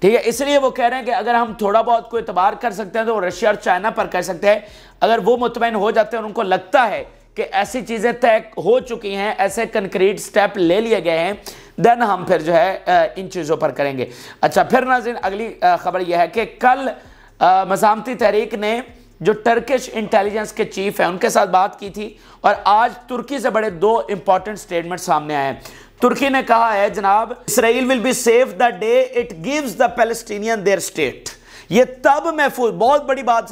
ٹھیک ہے، اس لیے وہ کہہ رہے ہیں کہ اگر ہم تھوڑا بہت کوئی اعتبار کر سکتے ہیں تو وہ رشیا اور چائنا پر کر سکتے ہیں. اگر وہ مطمئن ہو جاتے ہیں اور ان کو لگتا ہے کہ ایسی چیزیں طے ہو چکی ہیں، ایسے کنکریٹ سٹیپ لے لیے گئے ہیں، دین ہم پھر جو ہے ان چیزوں پر کریں گے. اچھا پھر ناظرین اگلی خبر یہ ہے کہ کل مزاحمتی تحریک نے جو ٹرکش انٹیلیجنس کے چیف ہیں ان کے ساتھ بات کی تھی، اور آج ترکی سے بڑے 2 امپورٹنٹ سٹیٹمنٹ سامنے آئے ہیں. ترکی نے کہا ہے جناب اسرائیل will be safe the day it gives the Palestinian their state. یہ تب محفوظ، بہت بڑی بات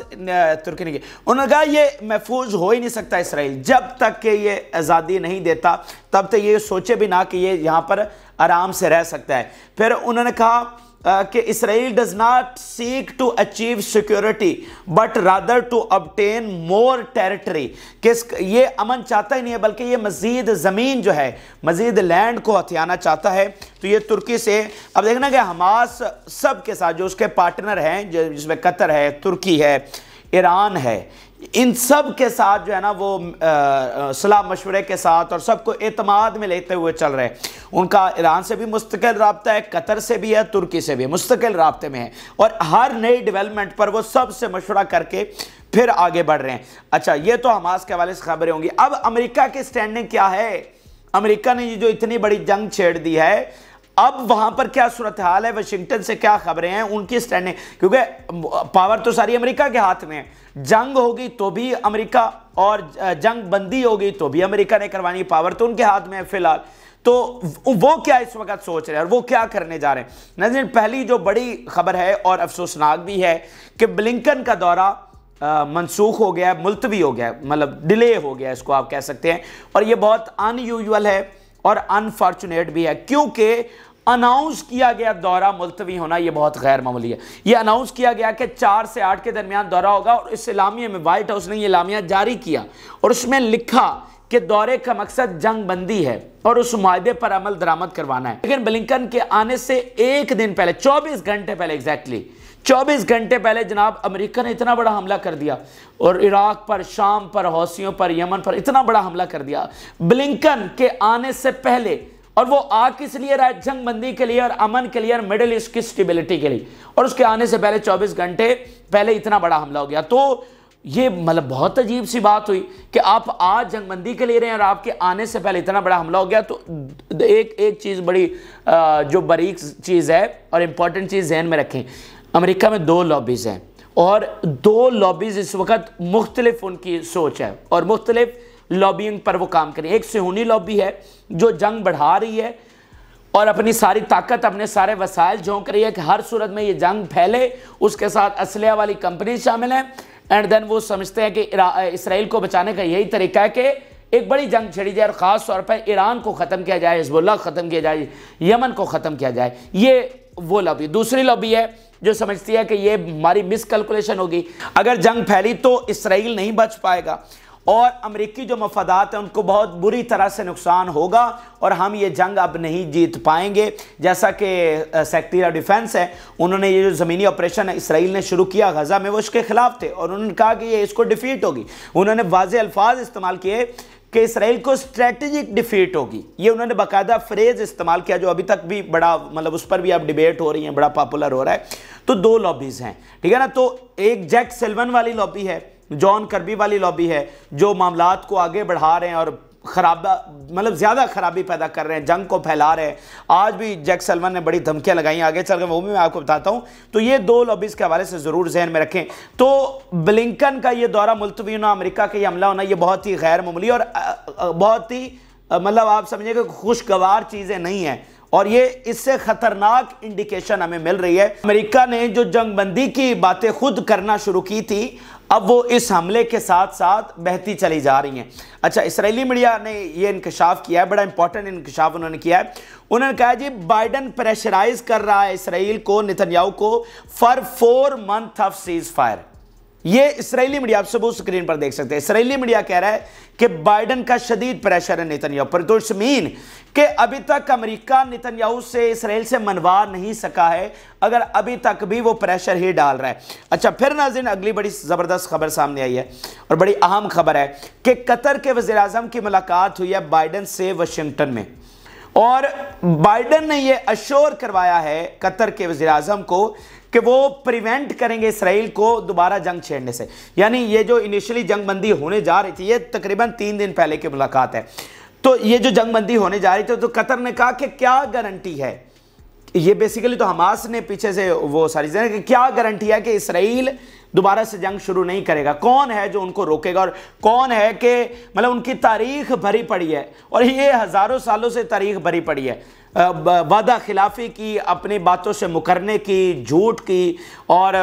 ترکی نے کی، انہوں نے کہا یہ محفوظ ہو ہی نہیں سکتا اسرائیل جب تک کہ یہ آزادی نہیں دیتا، تب تک یہ سوچے بھی نہ کہ یہ یہاں پر آرام سے رہ سکتا ہے. پھر انہوں نے کہا کہ اسرائیل does not seek to achieve security but rather to obtain more territory، کہ یہ امن چاہتا ہی نہیں ہے بلکہ یہ مزید زمین جو ہے، مزید لینڈ کو ہتھیانا چاہتا ہے. تو یہ ترکی سے اب دیکھنا کہ حماس سب کے ساتھ جو اس کے پارٹنر ہیں، جس میں قطر ہے، ترکی ہے، ایران ہے، ان سب کے ساتھ جو ہے نا وہ صلاح مشورے کے ساتھ اور سب کو اعتماد میں لیتے ہوئے چل رہے ہیں. ان کا ایران سے بھی مستقل رابطہ ہے، قطر سے بھی ہے، ترکی سے بھی مستقل رابطے میں ہے، اور ہر نئی ڈیولپمنٹ پر وہ سب سے مشورہ کر کے پھر آگے بڑھ رہے ہیں. اچھا یہ تو حماس کے حوالے سے خبریں ہوں گی. اب امریکہ کی سٹینڈنگ کیا ہے؟ امریکہ نے یہ جو اتنی بڑی جنگ چھیڑ دی ہے، اب وہاں پر کیا صورتحال ہے، واشنگٹن سے کیا خبریں ہیں، ان کی سٹینڈنگ، کیونکہ پاور تو ساری امریکہ کے ہاتھ میں ہے. جنگ ہوگی تو بھی امریکہ، اور جنگ بندی ہوگی تو بھی امریکہ نے کروانی، پاور تو ان کے ہاتھ میں ہے فی الحال. تو وہ کیا اس وقت سوچ رہے ہیں اور وہ کیا کرنے جا رہے ہیں؟ ناظرین پہلی جو بڑی خبر ہے اور افسوسناک بھی ہے کہ بلنکن کا دورہ منسوخ ہو گیا ہے، ملتوی ہو گیا ہے، مطلب ڈیلے ہو گیا ہے، اس کو آپ کہہ سکتے ہیں. اور یہ بہت ان یوزول ہے اور انفارچونیٹ بھی ہے، کیونکہ اناؤنس کیا گیا دورہ ملتوی ہونا یہ بہت غیر معمولی ہے. یہ اناؤنس کیا گیا کہ 4 سے 8 کے درمیان دورہ ہوگا، اور اس اعلامیے میں وائٹ ہاؤس نے یہ اعلامیہ جاری کیا اور اس میں لکھا کہ دورے کا مقصد جنگ بندی ہے اور اس معاہدے پر عمل درآمد کروانا ہے. لیکن بلنکن کے آنے سے ایک دن پہلے، 24 گھنٹے پہلے، ایگزیکٹلی 24 گھنٹے پہلے جناب امریکہ نے اتنا بڑا حملہ کر دیا، اور عراق پر، شام پر، حوثیوں پر، یمن پر اتنا بڑا حملہ کر دیا بلنکن کے آنے سے پہلے. اور وہ آ کس لیے رہا ہے؟ جنگ بندی کے لیے اور امن کے لیے اور مڈل ایسٹ کی سٹیبلٹی کے لیے. اور اس کے آنے سے پہلے 24 گھنٹے پہلے اتنا بڑا حملہ ہو گیا. تو یہ مطلب بہت عجیب سی بات ہوئی کہ آپ آج جنگ بندی کے لیے رہے ہیں اور آپ کے آنے سے پہلے اتنا بڑا حملہ ہو گیا. تو ایک چیز بڑی جو باریک چیز ہے اور امپورٹنٹ چیز ذہن میں رکھیں، امریکہ میں 2 لابیز ہیں، اور 2 لابیز اس وقت مختلف ان کی سوچ ہے اور مختلف لابینگ پر وہ کام کریں. ایک صہیونی لابی ہے جو جنگ بڑھا رہی ہے اور اپنی ساری طاقت، اپنے سارے وسائل جھونک رہی ہے کہ ہر صورت میں یہ جنگ پھیلے. اس کے ساتھ اسلحہ والی کمپنی شامل ہیں، اینڈ دین وہ سمجھتے ہیں کہ اسرائیل کو بچانے کا یہی طریقہ ہے کہ ایک بڑی جنگ چھڑی جائے اور خاص طور پر ایران کو ختم کیا جائے، حزب اللہ کو ختم کیا جائے، یمن کو ختم کیا جائے. یہ وہ لابی. دوسری لابی ہے جو سمجھتی ہے کہ یہ ہماری مس کیلکولیشن ہوگی، اگر جنگ پھیلی تو اسرائیل نہیں بچ پائے گا اور امریکی جو مفادات ہیں ان کو بہت بری طرح سے نقصان ہوگا اور ہم یہ جنگ اب نہیں جیت پائیں گے. جیسا کہ سیکریٹری آف ڈیفنس ہے، انہوں نے یہ جو زمینی آپریشن ہے اسرائیل نے شروع کیا غزہ میں، وہ اس کے خلاف تھے اور انہوں نے کہا کہ یہ اس کو ڈیفیٹ ہوگی. انہوں نے واضح الفاظ استعمال کیے کہ اسرائیل کو اسٹریٹجک ڈیفیٹ ہوگی. یہ انہوں نے باقاعدہ فریز استعمال کیا جو ابھی تک بھی بڑا مطلب اس پر بھی اب ڈیبیٹ ہو رہی ہیں، بڑا پاپولر ہو رہا ہے. تو 2 لابیز ہیں، ٹھیک ہے نا. تو ایک جیک سلون والی لابی ہے، جان کربی والی لابی ہے جو معاملات کو آگے بڑھا رہے ہیں اور مطلب زیادہ خرابی پیدا کر رہے ہیں، جنگ کو پھیلا رہے ہیں. آج بھی جیک سلون نے بڑی دھمکیاں لگائی ہیں، آگے چل کر وہ بھی میں آپ کو بتاتا ہوں. تو یہ 2 لابیز کے حوالے سے ضرور ذہن میں رکھیں. تو بلنکن کا یہ دورہ ملتوی ہونا، امریکہ کا یہ حملہ ہونا، یہ بہت ہی غیر معمولی اور بہت ہی مطلب آپ سمجھیں کہ خوشگوار چیزیں نہیں ہیں، اور یہ اس سے خطرناک انڈیکیشن ہمیں مل رہی ہے. امریکہ نے جو جنگ بندی کی باتیں خود کرنا شروع کی تھی، اب وہ اس حملے کے ساتھ ساتھ بہتی چلی جا رہی ہیں. اچھا اسرائیلی میڈیا نے یہ انکشاف کیا ہے، بڑا امپورٹنٹ انکشاف انہوں نے کیا ہے. انہوں نے کہا جی بائیڈن پریشرائز کر رہا ہے اسرائیل کو، نتنیاہو کو، for 4 months of cease fire. یہ اسرائیلی میڈیا آپ ثبوت سکرین پر دیکھ سکتے ہیں. اسرائیلی میڈیا کہہ رہا ہے کہ بائیڈن کا شدید پریشر ہے نتنیاہو پر. تو اٹس مین کہ ابھی تک امریکہ نتنیاہو سے، اسرائیل سے منوا نہیں سکا ہے، اگر ابھی تک بھی وہ پریشر ہی ڈال رہا ہے. اچھا پھر ناظرین اگلی بڑی زبردست خبر سامنے آئی ہے اور بڑی اہم خبر ہے کہ قطر کے وزیر اعظم کی ملاقات ہوئی ہے بائیڈن سے واشنگٹن میں. اور بائیڈن نے یہ اشور کروایا ہے قطر کے وزیر اعظم کو کہ وہ پریونٹ کریں گے اسرائیل کو دوبارہ جنگ چھیڑنے سے. یعنی یہ جو انیشلی جنگ بندی ہونے جا رہی تھی، یہ تقریباً 3 دن پہلے کی ملاقات ہے، تو یہ جو جنگ بندی ہونے جا رہی تھی تو قطر نے کہا کہ کیا گارنٹی ہے، یہ بیسیکلی تو حماس نے پیچھے سے وہ ساری چیزیں کہ کیا گارنٹی ہے کہ اسرائیل دوبارہ سے جنگ شروع نہیں کرے گا، کون ہے جو ان کو روکے گا، اور کون ہے کہ مطلب ان کی تاریخ بھری پڑی ہے اور یہ ہزاروں سالوں سے تاریخ بھری پڑی ہے، وعدہ خلافی کی، اپنی باتوں سے مکرنے کی، جھوٹ کی اور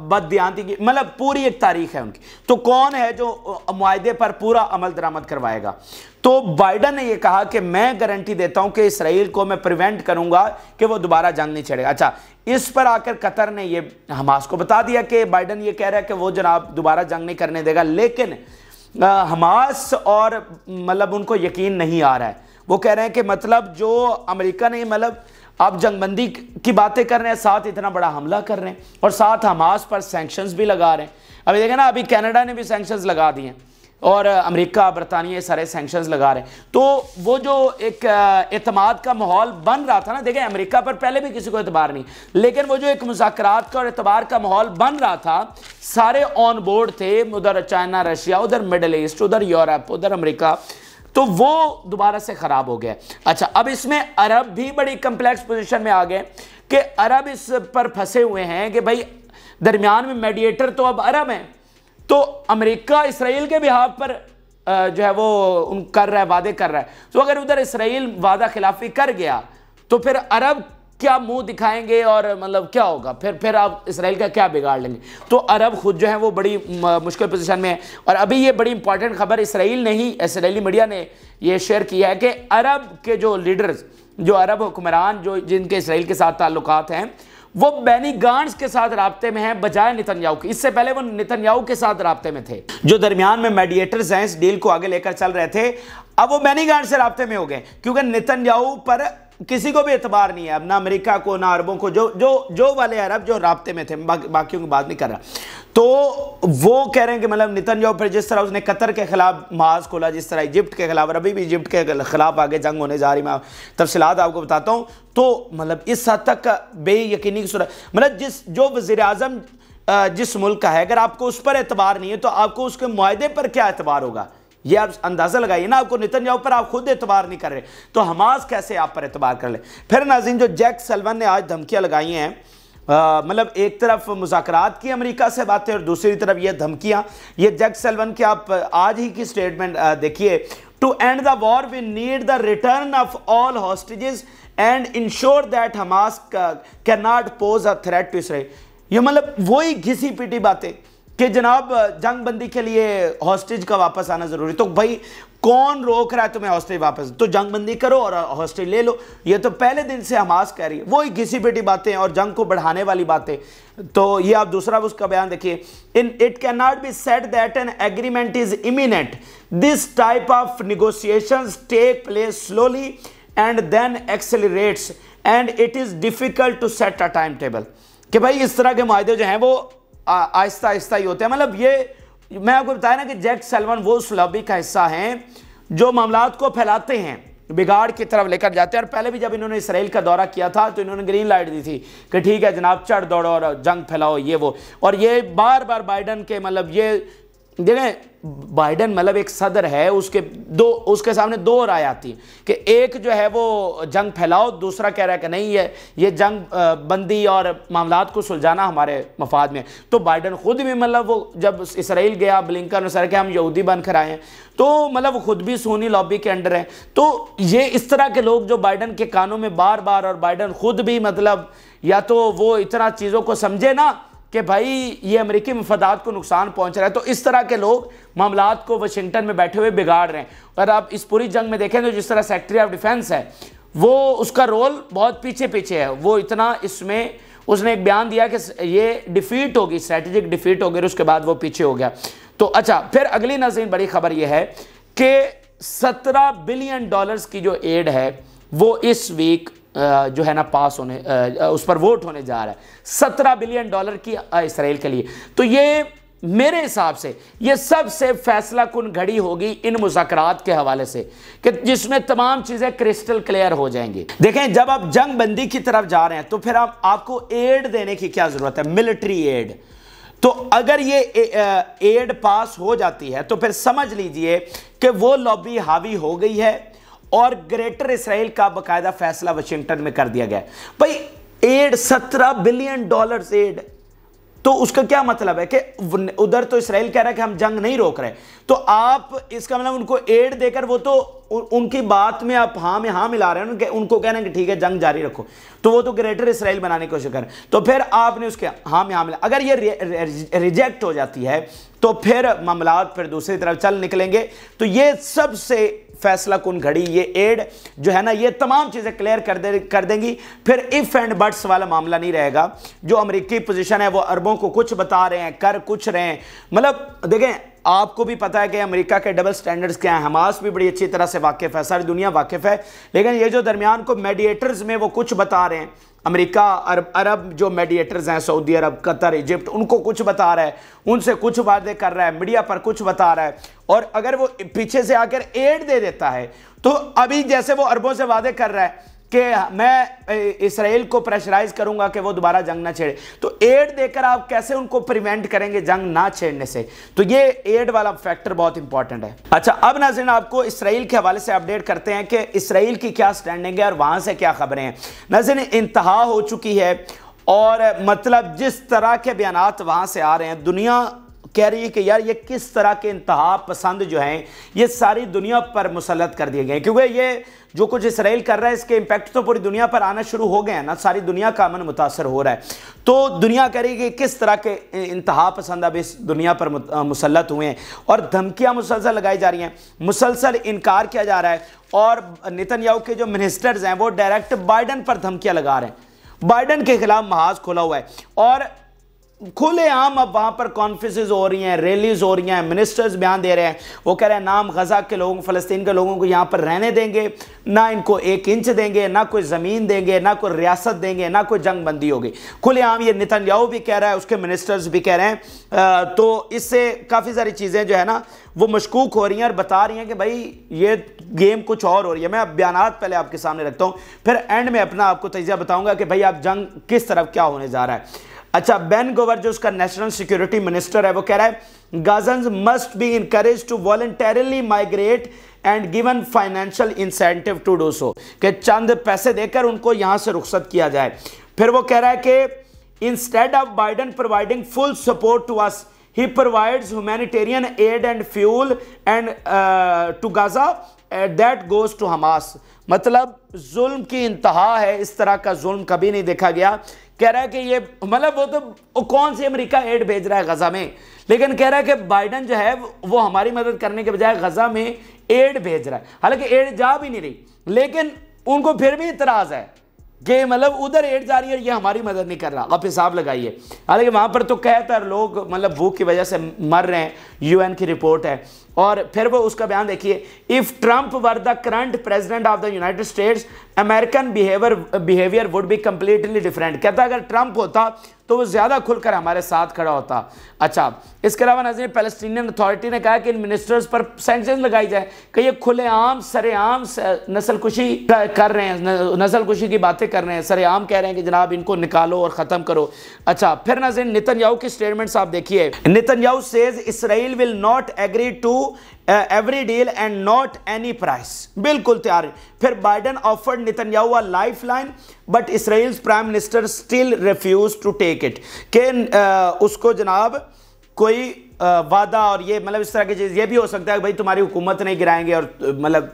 بددیانتی کی، مطلب پوری ایک تاریخ ہے ان کی. تو کون ہے جو معاہدے پر پورا عمل درآمد کروائے گا؟ تو بائیڈن نے یہ کہا کہ میں گارنٹی دیتا ہوں کہ اسرائیل کو میں پریونٹ کروں گا کہ وہ دوبارہ جنگ نہیں چھیڑے گا. اچھا، اس پر آ کر قطر نے یہ حماس کو بتا دیا کہ بائیڈن یہ کہہ رہا ہے کہ وہ جناب دوبارہ جنگ نہیں کرنے دے گا، لیکن حماس اور مطلب ان کو یقین نہیں آ رہا ہے. وہ کہہ رہے ہیں کہ مطلب جو امریکہ نے مطلب آپ جنگ بندی کی باتیں کر رہے ہیں، ساتھ اتنا بڑا حملہ کر رہے ہیں اور ساتھ حماس پر سینکشنز بھی لگا رہے ہیں. ابھی دیکھیں نا، ابھی کینیڈا نے بھی سینکشنز لگا دیے ہیں اور امریکہ، برطانیہ سارے سینکشنز لگا رہے ہیں. تو وہ جو ایک اعتماد کا ماحول بن رہا تھا نا، دیکھیں امریکہ پر پہلے بھی کسی کو اعتبار نہیں، لیکن وہ جو ایک مذاکرات کا اور اعتبار کا ماحول بن رہا تھا، سارے آن بورڈ تھے، ادھر چائنا، رشیا، ادھر مڈل ایسٹ، ادھر یورپ، ادھر امریکہ، تو وہ دوبارہ سے خراب ہو گیا. اچھا، اب اس میں عرب بھی بڑی کمپلیکس پوزیشن میں آ گئے کہ عرب اس پر پھنسے ہوئے ہیں کہ بھائی درمیان میں میڈیٹر تو اب عرب ہیں، تو امریکہ اسرائیل کے بہاف پر جو ہے وہ کر رہا ہے، وعدے کر رہا ہے. تو اگر ادھر اسرائیل وعدہ خلافی کر گیا تو پھر عرب کیا منہ دکھائیں گے اور مطلب کیا ہوگا، پھر آپ اسرائیل کا کیا بگاڑ لیں گے. تو عرب خود جو ہے وہ بڑی مشکل پوزیشن میں ہے. اور ابھی یہ بڑی امپورٹنٹ خبر اسرائیل نے ہی، اسرائیلی میڈیا نے یہ شیئر کیا ہے کہ عرب کے جو لیڈرز، جو عرب حکمران جو جن کے اسرائیل کے ساتھ تعلقات ہیں، وہ بینی گانٹس کے ساتھ رابطے میں ہیں بجائے نتنیاہو کی. اس سے پہلے وہ نتنیاہو کے ساتھ رابطے میں تھے، جو درمیان میں میڈیٹرز ہیں، اس ڈیل کو آگے لے کر چل رہے تھے. اب وہ بینی گانٹس سے رابطے میں ہو گئے کیونکہ نتنیاہو پر کسی کو بھی اعتبار نہیں ہے اب، نہ امریکہ کو نہ عربوں کو، جو والے عرب جو رابطے میں تھے، باقیوں کی بات نہیں کر رہا. تو وہ کہہ رہے ہیں کہ مطلب نتنیاہو پر جس طرح اس نے قطر کے خلاف محاذ کھولا، جس طرح ایجپٹ کے خلاف، اور ابھی بھی ایجپٹ کے خلاف آگے جنگ ہونے جا رہی، میں تفصیلات آپ کو بتاتا ہوں. تو مطلب اس حد تک بے یقینی کی صورت، مطلب جو وزیر اعظم جس ملک کا ہے، اگر آپ کو اس پر اعتبار نہیں ہے تو آپ کو اس کے معاہدے پر کیا اعتبار ہوگا؟ یہ آپ اندازہ لگائیے نا. آپ کو نتنیاہو پر آپ خود اعتبار نہیں کر رہے تو حماس کیسے آپ پر اعتبار کر لے؟ پھر ناظرین، جو جیک سلون نے آج دھمکیاں لگائی ہیں، مطلب ایک طرف مذاکرات کی امریکہ سے باتیں اور دوسری طرف یہ دھمکیاں. یہ جیک سلون کی آپ آج ہی کی سٹیٹمنٹ دیکھیے. To end the war we need the return of all hostages and ensure that Hamas can not pose a threat to Israel. یہ مطلب وہی گھسی پیٹی باتیں کہ جناب جنگ بندی کے لیے ہاسٹیج کا واپس آنا ضروری. تو بھائی کون روک رہا ہے تمہیں ہاسٹیج واپس؟ تو جنگ بندی کرو اور ہاسٹیج لے لو. یہ تو پہلے دن سے حماس کہہ رہی ہے، وہی گھسی پیٹی باتیں اور جنگ کو بڑھانے والی باتیں. تو یہ آپ دوسرا اس کا بیان دیکھیے. It cannot be said that an agreement is imminent. This type of negotiations take place slowly and then accelerates and it is difficult to set a timetable. کہ بھائی اس طرح کے معاہدے جو ہیں وہ آہستہ آہستہ ہی ہوتے ہیں. مطلب یہ میں آپ کو بتایا نا کہ جیک سلون وہ اس لابی کا حصہ ہیں جو معاملات کو پھیلاتے ہیں، بگاڑ کی طرف لے کر جاتے ہیں. اور پہلے بھی جب انہوں نے اسرائیل کا دورہ کیا تھا تو انہوں نے گرین لائٹ دی تھی کہ ٹھیک ہے جناب، چڑھ دوڑو اور جنگ پھیلاؤ، یہ وہ. اور یہ بار بار بائیڈن کے مطلب یہ دیکھیں، بائیڈن مطلب ایک صدر ہے، اس کے سامنے دو رائے آتی ہیں کہ ایک جو ہے وہ جنگ پھیلاؤ، دوسرا کہہ رہا ہے کہ نہیں ہے یہ جنگ بندی اور معاملات کو سلجھانا ہمارے مفاد میں. تو بائیڈن خود بھی مطلب وہ جب اسرائیل گیا، بلنکن نے سر کہ ہم یہودی بن کر آئے ہیں، تو مطلب وہ خود بھی سونی لابی کے انڈر ہیں. تو یہ اس طرح کے لوگ جو بائیڈن کے کانوں میں بار بار، اور بائیڈن خود بھی مطلب یا تو وہ اتنا چیزوں کو سمجھے نا کہ بھائی یہ امریکی مفادات کو نقصان پہنچ رہا ہے، تو اس طرح کے لوگ معاملات کو واشنگٹن میں بیٹھے ہوئے بگاڑ رہے ہیں. اور آپ اس پوری جنگ میں دیکھیں تو جس طرح سیکٹری آف ڈیفنس ہے، وہ اس کا رول بہت پیچھے ہے. وہ اتنا اس میں اس نے ایک بیان دیا کہ یہ ڈیفیٹ ہوگی، اسٹریٹجک ڈیفیٹ ہوگی، اور اس کے بعد وہ پیچھے ہو گیا. تو اچھا، پھر اگلی ناظرین بڑی خبر یہ ہے کہ $17 بلین کی جو ایڈ ہے وہ اس ویک جو ہے نا پاس ہونے، اس پر ووٹ ہونے جا رہا ہے. $17 بلین کی اسرائیل کے لیے. تو یہ میرے حساب سے یہ سب سے فیصلہ کن گھڑی ہوگی ان مذاکرات کے حوالے سے کہ جس میں تمام چیزیں کرسٹل کلیئر ہو جائیں گی۔ دیکھیں جب آپ جنگ بندی کی طرف جا رہے ہیں تو پھر آپ کو ایڈ دینے کی کیا ضرورت ہے، ملٹری ایڈ۔ تو اگر یہ ایڈ پاس ہو جاتی ہے تو پھر سمجھ لیجئے کہ وہ لابی حاوی ہو گئی ہے اور گریٹر اسرائیل کا باقاعدہ فیصلہ واشنگٹن میں کر دیا گیا ہے۔ بھائی ایڈ $17 بلین ایڈ، تو اس کا کیا مطلب ہے کہ ادھر تو اسرائیل کہہ رہا ہے کہ ہم جنگ نہیں روک رہے، تو آپ اس کا مطلب ان کو ایڈ دے کر وہ تو ان کی بات میں آپ ہاں میں ہاں ملا رہے ہیں کہ ان کو کہنا ہے کہ ٹھیک ہے جنگ جاری رکھو، تو وہ تو گریٹر اسرائیل بنانے کی کوشش کریں، تو پھر آپ نے اس کے ہاں میں ہاں ملا۔ اگر یہ ریجیکٹ ہو جاتی ہے تو پھر معاملات پھر دوسری طرف چل نکلیں گے۔ تو یہ سب سے فیصلہ کن گھڑی یہ ایڈ جو ہے نا یہ تمام چیزیں کلیئر کر دیں گی، پھر ایف اینڈ بٹس والا معاملہ نہیں رہے گا۔ جو امریکی پوزیشن ہے وہ عربوں کو کچھ بتا رہے ہیں کر کچھ رہے ہیں، مطلب دیکھیں آپ کو بھی پتا ہے کہ امریکہ کے ڈبل سٹینڈرز کیا ہیں، حماس بھی بڑی اچھی طرح سے واقف ہے، ساری دنیا واقف ہے، لیکن یہ جو درمیان کو میڈیٹرز میں وہ کچھ بتا رہے ہیں، امریکہ عرب جو میڈیٹرز ہیں، سعودی عرب، قطر، ایجپٹ، ان کو کچھ بتا رہا ہے، ان سے کچھ وعدے کر رہا ہے، میڈیا پر کچھ بتا رہا ہے، اور اگر وہ پیچھے سے آ کر ایڈ دے دیتا ہے تو ابھی جیسے وہ عربوں سے وعدے کر رہا ہے کہ میں اسرائیل کو پریشرائز کروں گا کہ وہ دوبارہ جنگ نہ چھیڑے، تو ایڈ دے کر آپ کیسے ان کو پریونٹ کریں گے جنگ نہ چھیڑنے سے؟ تو یہ ایڈ والا فیکٹر بہت امپورٹنٹ ہے۔ اچھا اب ناظرین آپ کو اسرائیل کے حوالے سے اپڈیٹ کرتے ہیں کہ اسرائیل کی کیا سٹینڈنگ ہے اور وہاں سے کیا خبریں ہیں۔ ناظرین انتہا ہو چکی ہے، اور مطلب جس طرح کے بیانات وہاں سے آ رہے ہیں، دنیا کہہ رہی ہے کہ یار یہ کس طرح کے انتہا پسند جو ہیں یہ ساری دنیا پر مسلط کر دیے گئے ہیں، کیونکہ یہ جو کچھ اسرائیل کر رہا ہے اس کے امپیکٹ تو پوری دنیا پر آنا شروع ہو گئے ہیں نا، ساری دنیا کا امن متاثر ہو رہا ہے۔ تو دنیا کہہ رہی ہے کہ کس طرح کے انتہا پسند اب اس دنیا پر مسلط ہوئے ہیں، اور دھمکیاں مسلسل لگائی جا رہی ہیں، مسلسل انکار کیا جا رہا ہے، اور نتن یاہو کے جو منسٹرز ہیں وہ ڈائریکٹ بائیڈن پر دھمکیاں لگا رہے ہیں، بائیڈن کے خلاف محاذ کھولا ہوا ہے، اور کھلے عام اب وہاں پر کانفرنسز ہو رہی ہیں، ریلیز ہو رہی ہیں، منسٹرز بیان دے رہے ہیں، وہ کہہ رہے ہیں نام غزہ کے لوگوں، فلسطین کے لوگوں کو یہاں پر رہنے دیں گے، نہ ان کو 1 انچ دیں گے، نہ کوئی زمین دیں گے، نہ کوئی ریاست دیں گے، نہ کوئی جنگ بندی ہوگی۔ کھلے عام یہ نتن یاہو بھی کہہ رہا ہے، اس کے منسٹرز بھی کہہ رہے ہیں، تو اس سے کافی ساری چیزیں جو ہے نا وہ مشکوک ہو رہی ہیں اور بتا رہی ہیں کہ بھائی یہ گیم کچھ اور ہو رہی ہے۔ میں اب بیانات پہلے آپ کے سامنے رکھتا ہوں، پھر اینڈ میں اپنا آپ کو تجزیہ بتاؤں گا کہ بھائی آپ جنگ کس طرف کیا ہونے جا رہا ہے۔ اچھا بین گوور جو اس کا نیشنل سیکیورٹی منسٹر ہے وہ کہہ رہا ہے Gazans must be encouraged to voluntarily migrate and given financial incentive to do so, کہ چند پیسے دے کر ان کو یہاں سے رخصت کیا جائے۔ پھر وہ کہہ رہا ہے کہ instead of Biden providing full support to us he provides humanitarian aid and fuel and to Gaza that goes to Hamas. مطلب ظلم کی انتہا ہے، اس طرح کا ظلم کبھی نہیں دیکھا گیا۔ کہہ رہا ہے کہ یہ مطلب وہ تو کون سی امریکہ ایڈ بھیج رہا ہے غزہ میں، لیکن کہہ رہا ہے کہ بائیڈن جو ہے وہ ہماری مدد کرنے کے بجائے غزہ میں ایڈ بھیج رہا ہے، حالانکہ ایڈ جا بھی نہیں رہی، لیکن ان کو پھر بھی اعتراض ہے کہ مطلب ادھر ایڈ جا رہی ہے اور یہ ہماری مدد نہیں کر رہا، آپ حساب لگائیے۔ حالانکہ وہاں پر تو کہتا ہے لوگ مطلب بھوک کی وجہ سے مر رہے ہیں، UN کی رپورٹ ہے۔ اور پھر وہ اس کا بیان دیکھیے، if Trump were the current president of the United States, American behavior would be completely different۔ کہتا ہے اگر ٹرمپ ہوتا تو وہ زیادہ کھل کر ہمارے ساتھ کھڑا ہوتا۔ اچھا اس کے علاوہ ناظرین پیلسٹینین اتھارٹی نے کہا کہ ان منسٹرز پر سینکشن لگائی جائے کہ یہ کھلے عام سر عام نسل کشی کر رہے ہیں، نسل کشی کی باتیں کر رہے ہیں، سر عام کہہ رہے ہیں کہ جناب ان کو نکالو اور ختم کرو۔ اچھا پھر ناظرین نتن یاہو کی سٹیٹمنٹس آپ دیکھیے، Nitin Yahoo says Israel will not agree to every deal and not any price۔ بالکل تیار ہے۔ پھر Biden offered Netanyahu a lifeline but Israel's prime minister still refused to take it، کہ اس کو جناب کوئی وعدہ اور یہ مطلب اس طرح کی چیز یہ بھی ہو سکتا ہے کہ بھائی تمہاری حکومت نہیں گرائیں گے اور مطلب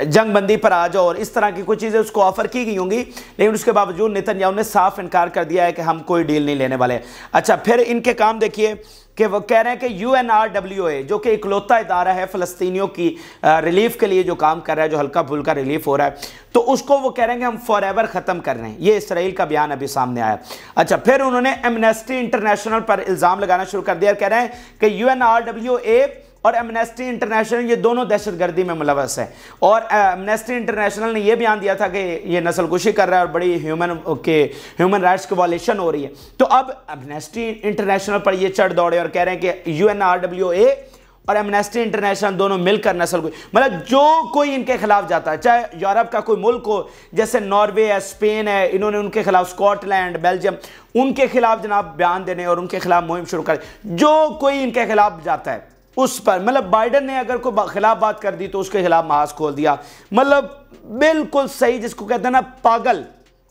جنگ بندی پر آ جاؤ، اور اس طرح کی کچھ چیزیں اس کو آفر کی گئی ہوں گی، لیکن اس کے باوجود نتن یاہو نے صاف انکار کر دیا ہے کہ ہم کوئی ڈیل نہیں لینے والے۔ اچھا پھر ان کے کام دیکھیے کہ وہ کہہ رہے ہیں کہ UNRWA جو کہ اکلوتا ادارہ ہے فلسطینیوں کی ریلیف کے لیے جو کام کر رہا ہے، جو ہلکا پھلکا ریلیف ہو رہا ہے، تو اس کو وہ کہہ رہے ہیں کہ ہم فار ایور ختم کر رہے ہیں۔ یہ اسرائیل کا بیان ابھی سامنے آیا۔ اچھا پھر انہوں نے ایمنسٹی انٹرنیشنل پر الزام لگانا شروع کر دیا، کہہ رہے ہیں کہ UNRWA اور ایمنسٹی انٹرنیشنل یہ دونوں دہشت گردی میں ملوث ہیں، اور ایمنسٹی انٹرنیشنل نے یہ بیان دیا تھا کہ یہ نسل کشی کر رہا ہے اور بڑی ہیومن رائٹس کی وائلیشن ہو رہی ہے۔ تو اب ایمنسٹی انٹرنیشنل پر یہ چڑھ دوڑے اور کہہ رہے ہیں کہ UNRWA اور ایمنسٹی انٹرنیشنل دونوں مل کر نسل کو، مطلب جو کوئی ان کے خلاف جاتا ہے، چاہے یورپ کا کوئی ملک ہو جیسے ناروے ہے، اسپین ہے، انہوں نے ان کے خلاف اسکاٹ لینڈ، بیلجیم، ان کے خلاف جناب بیان دینے اور ان کے خلاف مہم شروع کر، جو کوئی ان کے خلاف جاتا ہے اس پر، مطلب بائیڈن نے اگر کوئی خلاف بات کر دی تو اس کے خلاف محاذ کھول دیا، مطلب بالکل صحیح، جس کو کہتے ہیں نا پاگل،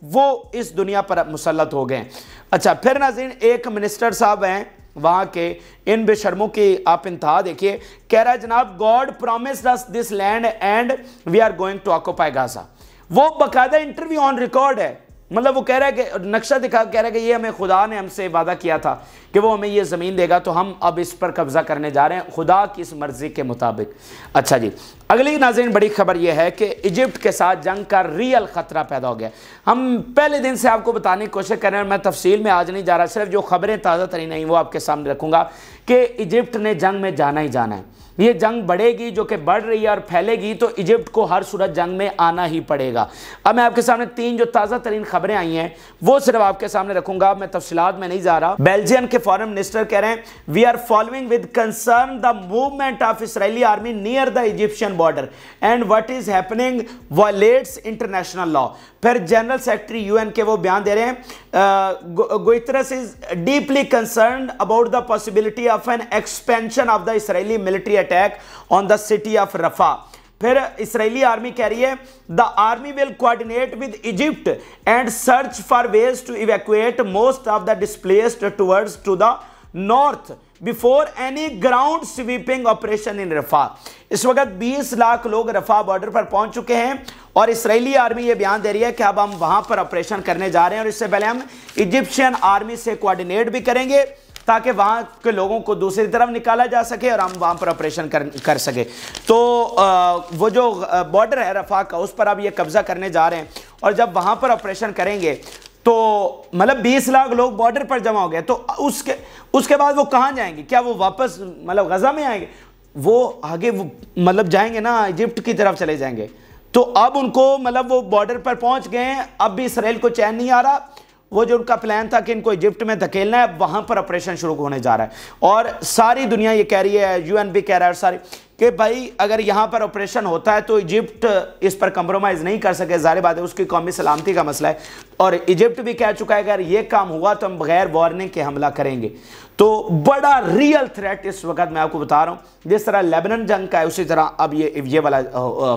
وہ اس دنیا پر مسلط ہو گئے۔ اچھا پھر ناظرین ایک منسٹر صاحب ہیں وہاں کے، ان بے شرموں کی آپ انتہا دیکھیے، کہہ رہا ہے جناب God promised us this land and we are going to occupy Gaza. وہ باقاعدہ انٹرویو آن ریکارڈ ہے، مطلب وہ کہہ رہا ہے کہ نقشہ دکھا، کہہ رہا ہے کہ یہ ہمیں خدا نے ہم سے وعدہ کیا تھا کہ وہ ہمیں یہ زمین دے گا، تو ہم اب اس پر قبضہ کرنے جا رہے ہیں خدا کی اس مرضی کے مطابق۔ اچھا جی اگلی ناظرین بڑی خبر یہ ہے کہ ایجپٹ کے ساتھ جنگ کا ریئل خطرہ پیدا ہو گیا۔ ہم پہلے دن سے آپ کو بتانے کی کوشش کر رہے ہیں، میں تفصیل میں آج نہیں جا رہا، صرف جو خبریں تازہ ترین ہیں وہ آپ کے سامنے رکھوں گا کہ ایجپٹ نے جنگ میں جانا ہی جانا ہے۔ یہ جنگ بڑھے گی جو کہ بڑھ رہی ہے اور پھیلے گی، تو ایجپٹ کو ہر صورت جنگ میں آنا ہی پڑے گا۔ اب میں آپ کے سامنے تین جو تازہ ترین خبریں آئی ہیں وہ صرف آپ کے سامنے رکھوں گا، میں تفصیلات میں نہیں جا رہا۔ بیلجین کے فارن منسٹر کہہ رہے ہیں we are following with concern the movement of Israeli army near the Egyptian border and what is happening violates international law. پھر جنرل سیکرٹری UN کے وہ بیان دے رہے ہیں Guterres is deeply concerned about the possibility of an expansion of the Israeli military attack on the city of Rafah. پھر Israeli army کہہ رہی ہے the army will coordinate with Egypt and search for ways to evacuate most of the displaced towards to the north before any ground sweeping operation in Rafah. اس وقت 20 لاکھ لوگ Rafah border پر پہنچ چکے ہیں اور اسرائیلی آرمی یہ بیان دے رہی ہے کہ اب ہم وہاں پر آپریشن کرنے جا رہے ہیں، اور اس سے پہلے ہم ایجپشین آرمی سے کوآرڈینیٹ بھی کریں گے تاکہ وہاں کے لوگوں کو دوسری طرف نکالا جا سکے اور ہم وہاں پر آپریشن کر سکے۔ تو وہ جو بارڈر ہے رفح کا اس پر اب یہ قبضہ کرنے جا رہے ہیں، اور جب وہاں پر آپریشن کریں گے تو مطلب 20 لاکھ لوگ بارڈر پر جمع ہو گئے، تو اس کے بعد وہ کہاں جائیں گے؟ کیا وہ واپس مطلب غزہ میں آئیں گے؟ وہ آگے مطلب جائیں گے نا، ایجپٹ کی طرف چلے جائیں گے۔ تو اب ان کو مطلب وہ بارڈر پر پہنچ گئے ہیں، اب بھی اسرائیل کو چین نہیں آ رہا، وہ جو ان کا پلان تھا کہ ان کو ایجپٹ میں دھکیلنا ہے، وہاں پر آپریشن شروع ہونے جا رہا ہے۔ اور ساری دنیا یہ کہہ رہی ہے، UN بھی کہہ رہا ہے ساری، کہ بھائی اگر یہاں پر آپریشن ہوتا ہے تو ایجپٹ اس پر کمپرومائز نہیں کر سکے، ظاہر بات ہے اس کی قومی سلامتی کا مسئلہ ہے، اور ایجپٹ بھی کہہ چکا ہے کہ اگر یہ کام ہوا تو ہم بغیر وارننگ کے حملہ کریں گے۔ تو بڑا ریئل تھریٹ اس وقت میں آپ کو بتا رہا ہوں، جس طرح لیبنن جنگ کا ہے اسی طرح اب یہ والا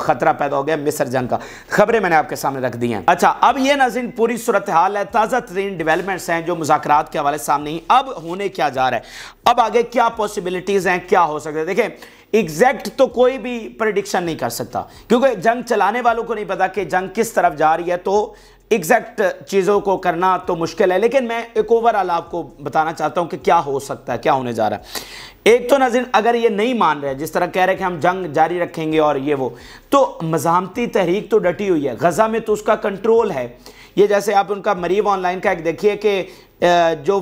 خطرہ پیدا ہو گیا مصر جنگ کا۔ خبریں میں نے آپ کے سامنے رکھ دی ہیں۔ اچھا اب یہ ناظرین پوری صورتحال ہے، تازہ ترین ڈیولپمنٹس ہیں جو مذاکرات کے حوالے سامنے ہی اب ہونے کیا جا رہا ہے، اب آگے کیا پاسبلٹیز ہیں، کیا ہو سکتا ہے۔ دیکھیں ایگزیکٹ تو کوئی بھی پریڈکشن نہیں کر سکتا، کیونکہ جنگ چلانے والوں کو نہیں پتا کہ جنگ کس طرف جا رہی ہے، تو ایگزیکٹ چیزوں کو کرنا تو مشکل ہے، لیکن میں ایک اوورآل آپ کو بتانا چاہتا ہوں کہ کیا ہو سکتا ہے، کیا ہونے جا رہا ہے۔ ایک تو ناظرین اگر یہ نہیں مان رہے، جس طرح کہہ رہے کہ ہم جنگ جاری رکھیں گے اور یہ وہ، تو مزاحمتی تحریک تو ڈٹی ہوئی ہے غزہ میں، تو اس کا کنٹرول ہے۔ یہ جیسے آپ ان کا مریب آن لائن کا ایک دیکھیے کہ جو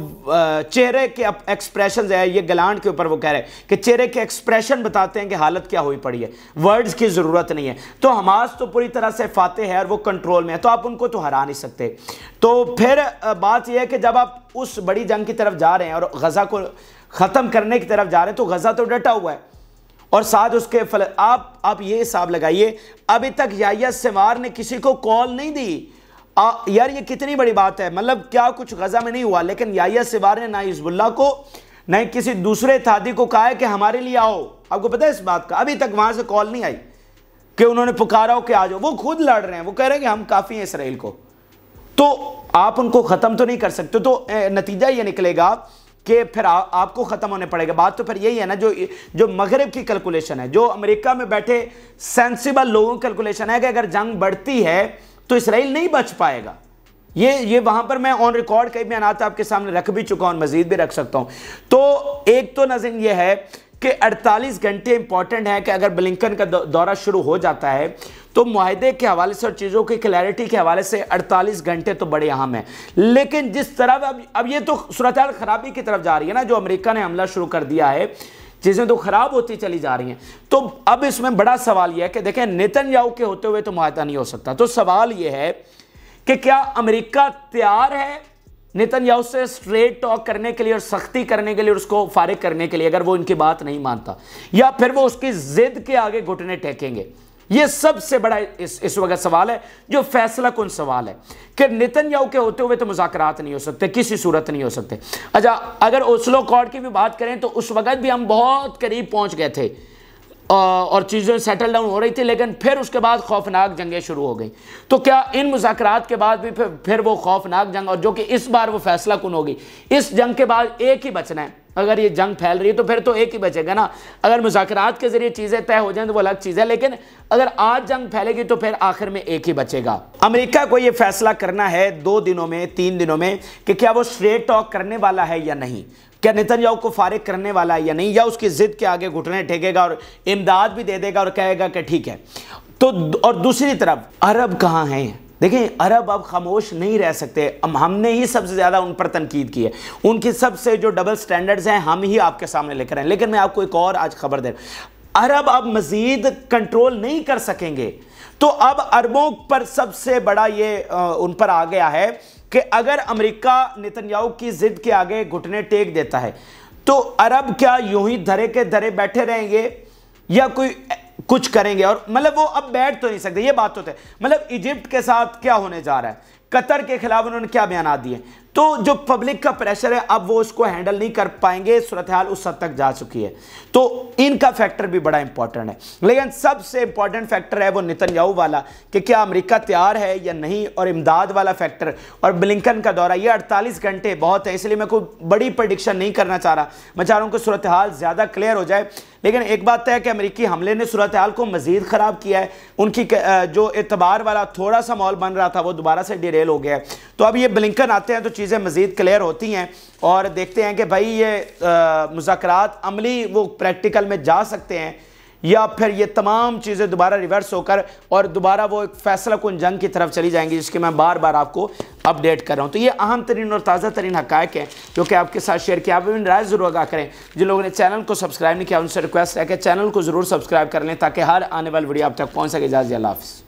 چہرے کے ایکسپریشنز ہے، یہ گلانڈ کے اوپر وہ کہہ رہے ہیں کہ چہرے کے ایکسپریشن بتاتے ہیں کہ حالت کیا ہوئی پڑی ہے، ورڈز کی ضرورت نہیں ہے۔ تو حماس تو پوری طرح سے فاتح ہے اور وہ کنٹرول میں ہے، تو آپ ان کو تو ہرا نہیں سکتے۔ تو پھر بات یہ ہے کہ جب آپ اس بڑی جنگ کی طرف جا رہے ہیں اور غزہ کو ختم کرنے کی طرف جا رہے ہیں، تو غزہ تو ڈٹا ہوا ہے، اور ساتھ اس کے آپ یہ حساب لگائیے ابھی تک یحییٰ سنوار نے کسی کو کال نہیں دی۔ یار یہ کتنی بڑی بات ہے، مطلب کیا کچھ غزہ میں نہیں ہوا، لیکن یحییٰ سنوار نے نہ حزب اللہ کو نہ کسی دوسرے اتحادی کو کہا ہے کہ ہمارے لیے آؤ۔ آپ کو پتہ ہے اس بات کا؟ ابھی تک وہاں سے کال نہیں آئی کہ انہوں نے پکارا ہو کہ آ جاؤ، وہ خود لڑ رہے ہیں، وہ کہہ رہے ہیں کہ ہم کافی ہیں اسرائیل کو۔ تو آپ ان کو ختم تو نہیں کر سکتے، تو نتیجہ یہ نکلے گا کہ پھر آپ کو ختم ہونے پڑے گا۔ بات تو پھر یہی ہے نا، جو مغرب کی کیلکولیشن ہے، جو امریکہ میں بیٹھے سینسیبل لوگوں کی کیلکولیشن ہے کہ اگر جنگ بڑھتی ہے تو اسرائیل نہیں بچ پائے گا۔ یہ وہاں پر میں آن ریکارڈ کئی بیانات آپ کے سامنے رکھ بھی چکا ہوں، مزید بھی رکھ سکتا ہوں۔ تو ایک تو ناظرین یہ ہے کہ 48 گھنٹے امپورٹنٹ ہے کہ اگر بلنکن کا دورہ شروع ہو جاتا ہے تو معاہدے کے حوالے سے اور چیزوں کی کلیئرٹی کے حوالے سے 48 گھنٹے تو بڑے اہم ہیں، لیکن جس طرح اب یہ تو صورتحال خرابی کی طرف جا رہی ہے نا، جو امریکہ نے حملہ شروع کر دیا ہے چیزیں تو خراب ہوتی چلی جا رہی ہیں۔ تو اب اس میں بڑا سوال یہ ہے کہ دیکھیں نیتن یاہو کے ہوتے ہوئے تو معاہدہ نہیں ہو سکتا، تو سوال یہ ہے کہ کیا امریکہ تیار ہے نیتن یاہو سے سٹریٹ ٹاک کرنے کے لیے اور سختی کرنے کے لیے اور اس کو فارغ کرنے کے لیے اگر وہ ان کی بات نہیں مانتا، یا پھر وہ اس کی ضد کے آگے گھٹنے ٹیکیں گے؟ یہ سب سے بڑا اس وقت سوال ہے جو فیصلہ کن سوال ہے کہ نیتن یاہو کے ہوتے ہوئے تو مذاکرات نہیں ہو سکتے، کسی صورت نہیں ہو سکتے۔ اچھا اگر اوسلو اکارڈ کی بھی بات کریں تو اس وقت بھی ہم بہت قریب پہنچ گئے تھے اور چیزیں سیٹل ڈاؤن ہو رہی تھی، لیکن پھر اس کے بعد خوفناک جنگیں شروع ہو گئیں۔ تو کیا ان مذاکرات کے بعد بھی پھر وہ خوفناک جنگ، اور جو کہ اس بار وہ فیصلہ کن ہوگی، اس جنگ کے بعد ایک ہی بچنا ہے؟ اگر یہ جنگ پھیل رہی ہے تو پھر تو ایک ہی بچے گا نا۔ اگر مذاکرات کے ذریعے چیزیں طے ہو جائیں تو وہ الگ چیز ہے، لیکن اگر آج جنگ پھیلے گی تو پھر آخر میں ایک ہی بچے گا۔ امریکہ کو یہ فیصلہ کرنا ہے 2 دنوں میں 3 دنوں میں کہ کیا وہ سٹریٹ ٹاک کرنے والا ہے یا نہیں، کیا نیتن یاہو کو فارغ کرنے والا ہے یا نہیں، یا اس کی ضد کے آگے گھٹنے ٹیکے گا اور امداد بھی دے دے گا اور کہے گا کہ ٹھیک ہے۔ تو اور دوسری طرف عرب کہاں ہیں؟ دیکھیں عرب اب خاموش نہیں رہ سکتے، ہم نے ہی سب سے زیادہ ان پر تنقید کی ہے، ان کی سب سے جو ڈبل سٹینڈرڈز ہیں ہم ہی آپ کے سامنے لے کر ہیں۔ لیکن میں آپ کو ایک اور آج خبر دے رہا ہوں، عرب اب مزید کنٹرول نہیں کر سکیں گے۔ تو اب عربوں پر سب سے بڑا یہ ان پر آ گیا ہے کہ اگر امریکہ نیتن یاہو کی ضد کے آگے گھٹنے ٹیک دیتا ہے تو عرب کیا یوں ہی دھرے کے دھرے بیٹھے رہیں گے یا کوئی کچھ کریں گے؟ اور مطلب وہ اب بیٹھ تو نہیں سکتے، یہ بات تو ہے۔ مطلب ایجپٹ کے ساتھ کیا ہونے جا رہا ہے، قطر کے خلاف انہوں نے کیا بیانات دیے، تو جو پبلک کا پریشر ہے اب وہ اس کو ہینڈل نہیں کر پائیں گے، صورتحال اس حد تک جا چکی ہے۔ تو ان کا فیکٹر بھی بڑا امپورٹنٹ ہے، لیکن سب سے امپورٹنٹ فیکٹر ہے وہ نیتن یاہو والا کہ کیا امریکہ تیار ہے یا نہیں، اور امداد والا فیکٹر اور بلنکن کا دورہ۔ یہ 48 گھنٹے بہت ہے، اس لیے میں کوئی بڑی پریڈکشن نہیں کرنا چاہ رہا، میں چاہ رہا ہوں کہ صورتحال زیادہ کلیئر ہو جائے۔ لیکن ایک بات ہے کہ امریکی حملے نے صورتحال کو مزید خراب کیا ہے، ان کی جو اعتبار والا تھوڑا سا ماحول بن رہا تھا وہ دوبارہ سے ڈیریل ہو گیا ہے۔ تو اب یہ بلنکن آتے ہیں تو چیزیں مزید کلیئر ہوتی ہیں اور دیکھتے ہیں کہ بھائی یہ مذاکرات عملی وہ پریکٹیکل میں جا سکتے ہیں یا پھر یہ تمام چیزیں دوبارہ ریورس ہو کر اور دوبارہ وہ ایک فیصلہ کن جنگ کی طرف چلی جائیں گی، جس کے میں بار بار آپ کو اپڈیٹ کر رہا ہوں۔ تو یہ اہم ترین اور تازہ ترین حقائق ہیں جو کہ آپ کے ساتھ شیئر کیا، آپ بھی رائے ضرور آگاہ کریں۔ جن لوگوں نے چینل کو سبسکرائب نہیں کیا ان سے ریکویسٹ ہے کہ چینل کو ضرور سبسکرائب کر لیں تاکہ ہر آنے والی ویڈیو آپ تک پہنچ سکے۔ اجازت، اللہ حافظ۔